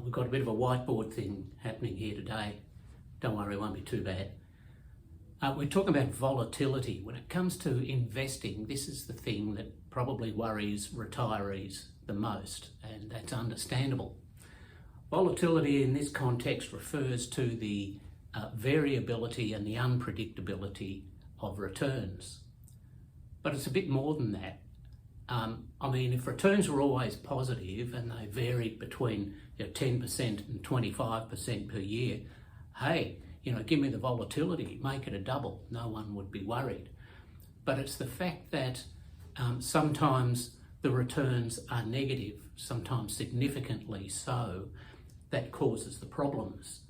we've got a bit of a whiteboard thing happening here today. Don't worry, it won't be too bad. We're talking about volatility. When it comes to investing, this is the thing that probably worries retirees the most, and that's understandable. Volatility in this context refers to the variability and the unpredictability of returns. But it's a bit more than that. I mean, if returns were always positive and they varied between 10% and 25% per year, hey, give me the volatility, make it a double, no one would be worried. But it's the fact that sometimes the returns are negative, sometimes significantly so, that causes the problems.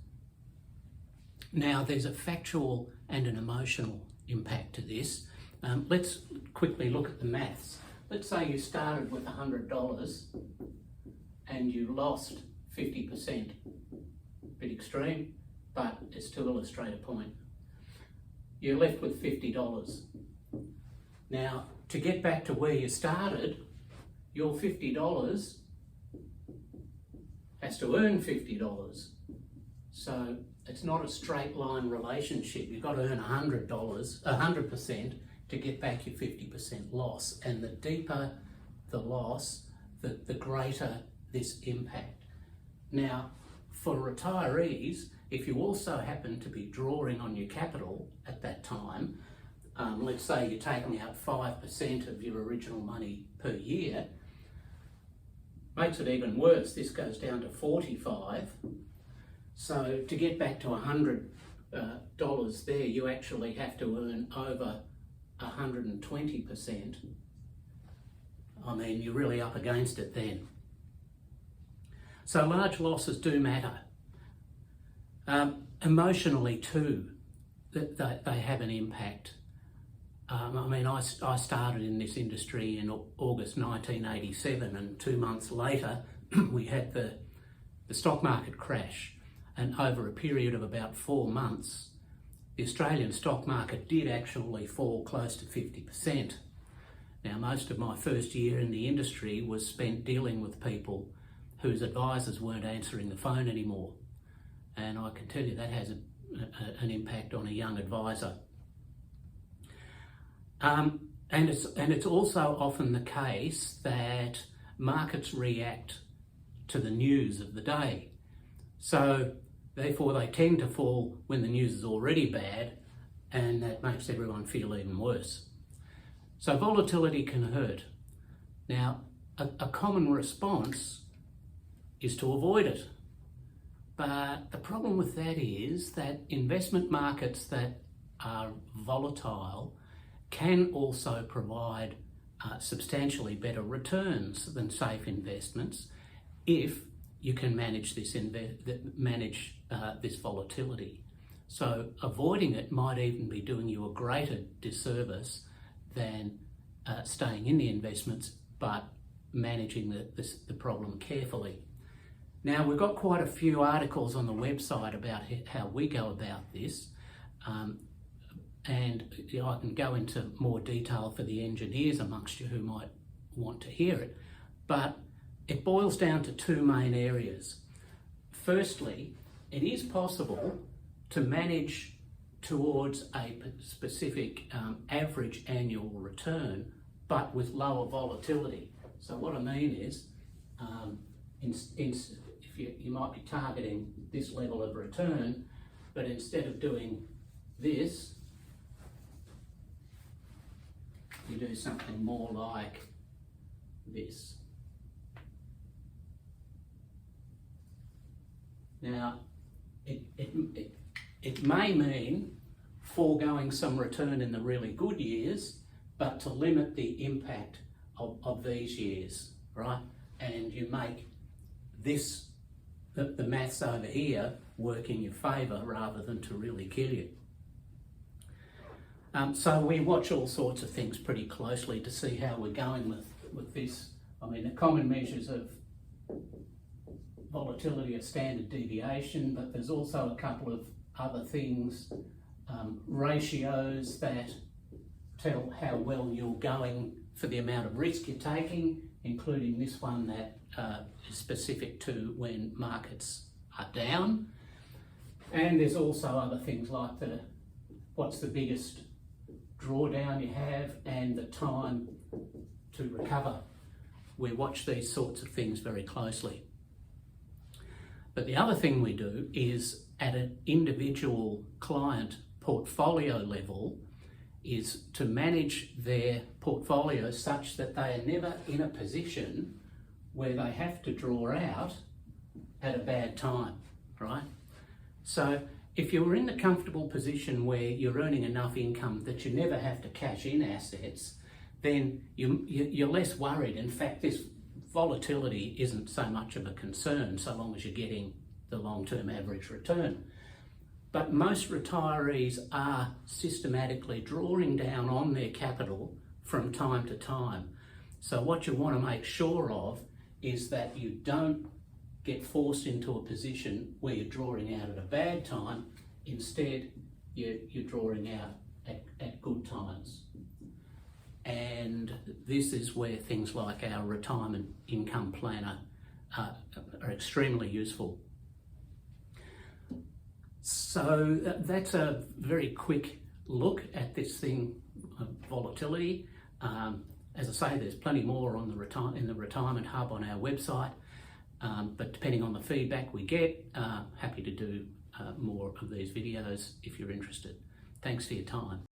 Now, there's a factual and an emotional impact to this. Let's quickly look at the maths. Let's say you started with $100 and you lost 50%. Bit extreme, but it's to illustrate a point. You're left with $50. Now, to get back to where you started, your $50 has to earn $50. So it's not a straight line relationship. You've got to earn $100% to get back your 50% loss. And the deeper the loss, the greater this impact. Now, for retirees, if you also happen to be drawing on your capital at that time, let's say you're taking out 5% of your original money per year, makes it even worse. This goes down to 45. So to get back to $100 there, you actually have to earn over 120%. I mean, you're really up against it then. So large losses do matter. Emotionally too, they have an impact. I mean, I started in this industry in August 1987, and 2 months later we had the stock market crash, and over a period of about 4 months the Australian stock market did actually fall close to 50%. Now, most of my first year in the industry was spent dealing with people whose advisors weren't answering the phone anymore, and I can tell you that has an impact on a young advisor. And it's also often the case that markets react to the news of the day. So therefore they tend to fall when the news is already bad, and that makes everyone feel even worse. So volatility can hurt. Now, a common response is to avoid it. But the problem with that is that investment markets that are volatile can also provide substantially better returns than safe investments if you can manage this volatility. So avoiding it might even be doing you a greater disservice than staying in the investments, but managing the problem carefully. Now, we've got quite a few articles on the website about how we go about this. And I can go into more detail for the engineers amongst you who might want to hear it. But it boils down to two main areas. Firstly, it is possible to manage towards a specific average annual return, but with lower volatility. So what I mean is, if you might be targeting this level of return, but instead of doing this, you do something more like this. Now, it may mean foregoing some return in the really good years, but to limit the impact of these years, right? And you make this, the maths over here, work in your favour rather than to really kill you. So we watch all sorts of things pretty closely to see how we're going with this. I mean, the common measures of volatility are standard deviation, but there's also a couple of other things, ratios that tell how well you're going for the amount of risk you're taking including this one that is specific to when markets are down. And there's also other things like what's the biggest drawdown you have and the time to recover. We watch these sorts of things very closely. But the other thing we do is at an individual client portfolio level is to manage their portfolio such that they are never in a position where they have to draw out at a bad time, right? So if you're in the comfortable position where you're earning enough income that you never have to cash in assets, then you're less worried. In fact, this volatility isn't so much of a concern so long as you're getting the long-term average return. But most retirees are systematically drawing down on their capital from time to time. So what you want to make sure of is that you don't get forced into a position where you're drawing out at a bad time. Instead, you're drawing out at good times. And this is where things like our retirement income planner are extremely useful. So that's a very quick look at this thing of volatility. As I say, there's plenty more on in the Retirement Hub on our website, but depending on the feedback we get, happy to do more of these videos if you're interested. Thanks for your time.